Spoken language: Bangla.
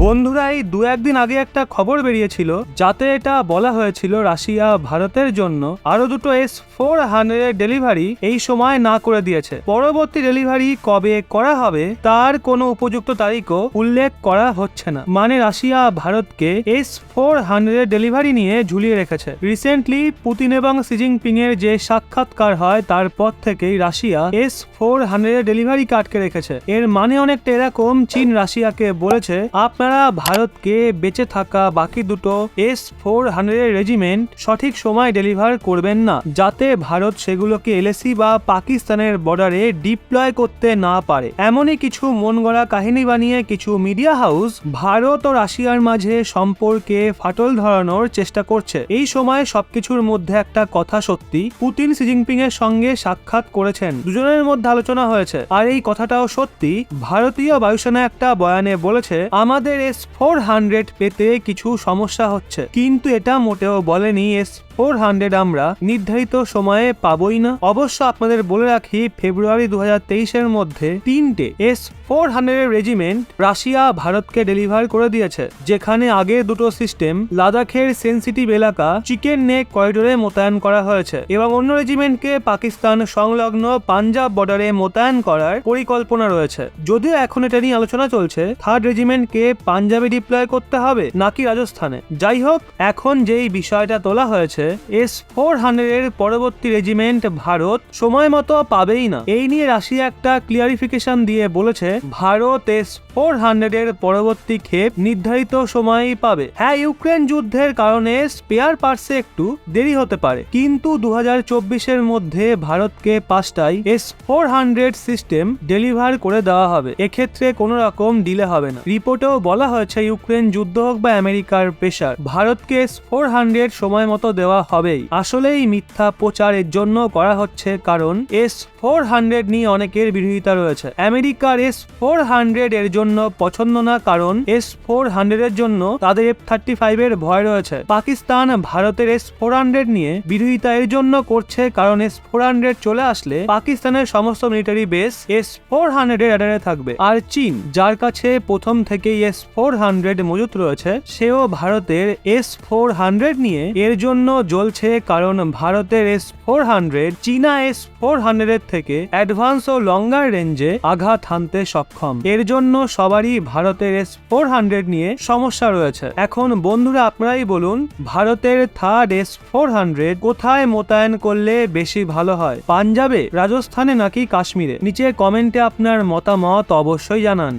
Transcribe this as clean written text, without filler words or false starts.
বন্ধুরা, এই দু একদিন আগে একটা খবর বেরিয়েছিল যাতে এটা বলা হয়েছিল রাশিয়া ভারতের জন্য আরো দুটো S-400 ডেলিভারি এই সময় না করে দিয়েছে। পরবর্তী ডেলিভারি কবে করা হবে তার কোনো উপযুক্ত তারিখও উল্লেখ করা হচ্ছে না। মানে রাশিয়া ভারতকে S-400 ডেলিভারি নিয়ে ঝুলিয়ে রেখেছে। রিসেন্টলি পুতিন এবং শি জিনপিং এর যে সাক্ষাৎকার হয় তারপর থেকেই রাশিয়া S-400 ডেলিভারি আটকে রেখেছে। এর মানে অনেকটা এরকম, চীন রাশিয়াকে বলেছে আপনারা ভারতকে বেঁচে থাকা বাকি দুটো S-400 রেজিমেন্ট সঠিক সময় ডেলিভার করবেন না, যাতে ভারত সেগুলোকে এলএসি বা পাকিস্তানের বর্ডারে ডিপ্লয় করতে না পারে। এমনই কিছু মন গড়া কাহিনী বানিয়ে কিছু মিডিয়া হাউস ভারত ও রাশিয়ার মাঝে সম্পর্কে ফাটল ধরানোর চেষ্টা করছে। এই সময় সবকিছুর মধ্যে একটা কথা সত্যি, পুতিন শি জিনপিং এর সঙ্গে সাক্ষাৎ করেছেন, দুজনের মধ্যে আলোচনা হয়েছে। আর এই কথাটাও সত্যি, ভারতীয় বায়ুসেনা একটা বয়ানে বলেছে আমাদের S-400 পেতে কিছু সমস্যা হচ্ছে, কিন্তু এটা মোটেও বলেনি S-400 আমরা নির্ধারিত সময়ে পাবোই না। অবশ্য আপনাদের বলে রাখি, ফেব্রুয়ারি 2023 এর মধ্যে 3টে S-400 রেজিমেন্ট রাশিয়া ভারতকে ডেলিভার করে দিয়েছে, যেখানে আগের দুটো সিস্টেম লাদাখের সেনসিটিভ এলাকা চিকেন নেক করিডোরে মোতায়েন করা হয়েছে এবং অন্য রেজিমেন্টকে পাকিস্তান সংলগ্ন পাঞ্জাব বর্ডারে মোতায়েন করার পরিকল্পনা রয়েছে। যদিও এখন এটা নিয়ে আলোচনা চলছে থার্ড রেজিমেন্টকে পাঞ্জাবে ডিপ্লয় করতে হবে নাকি রাজস্থানে। যাই হোক, এখন যেই বিষয়টা তোলা হয়েছে S-400 এর পরবর্তী রেজিমেন্ট ভারত সময় মতো পাবেই না। এই নিয়ে রাশিয়া একটা ক্লিয়ারিফিকেশন দিয়ে বলেছে ভারত S-400 এর পরবর্তী ক্ষেপ নির্ধারিত সময়েই পাবে। হ্যাঁ, ইউক্রেন যুদ্ধের কারণে স্পেয়ার পার্টসে একটু দেরি হতে পারে, কিন্তু 2024 এর মধ্যে ভারতকে 5টাই S-400 সিস্টেম ডেলিভার করে দেওয়া হবে। এক্ষেত্রে কোনো রকম ডিলে হবে না। রিপোর্টেও বলা হয়েছে ইউক্রেন যুদ্ধ হোক বা আমেরিকার প্রেসার, ভারতকে S-400 সময় মতো দেওয়া হবেই। আসলেই মিথ্যা প্রচারের জন্য করা হচ্ছে, কারণ S-400 নিয়ে অনেকের বিরোধিতা রয়েছে। আমেরিকার S-400 এর জন্য পছন্দ না, কারণ S-400 এর জন্য তাদের F-35 এর ভয় রয়েছে। পাকিস্তান ভারতের S-400 নিয়ে বিরোধিতা এর জন্য করছে, কারণ S-400 চলে আসলে পাকিস্তানের সমস্ত মিলিটারি বেস S-400 এর রাডারে থাকবে। আর চীন, যার কাছে প্রথম থেকেই S-400 মজুত রয়েছে, সেও ভারতের S-400 নিয়ে এর জন্য জ্বলছে, কারণ ভারতের S-400 চীনা S-400 এর থেকে অ্যাডভান্স ও লঙ্গার রেঞ্জে আঘাত হানতে সক্ষম। এর জন্য সবারই ভারতের S-400 নিয়ে সমস্যা রয়েছে। এখন বন্ধুরা, আপনারাই বলুন, ভারতের থার্ড S-400 কোথায় মোতায়েন করলে বেশি ভালো হয়, পাঞ্জাবে, রাজস্থানে নাকি কাশ্মীরে? নিচে কমেন্টে আপনার মতামত অবশ্যই জানান।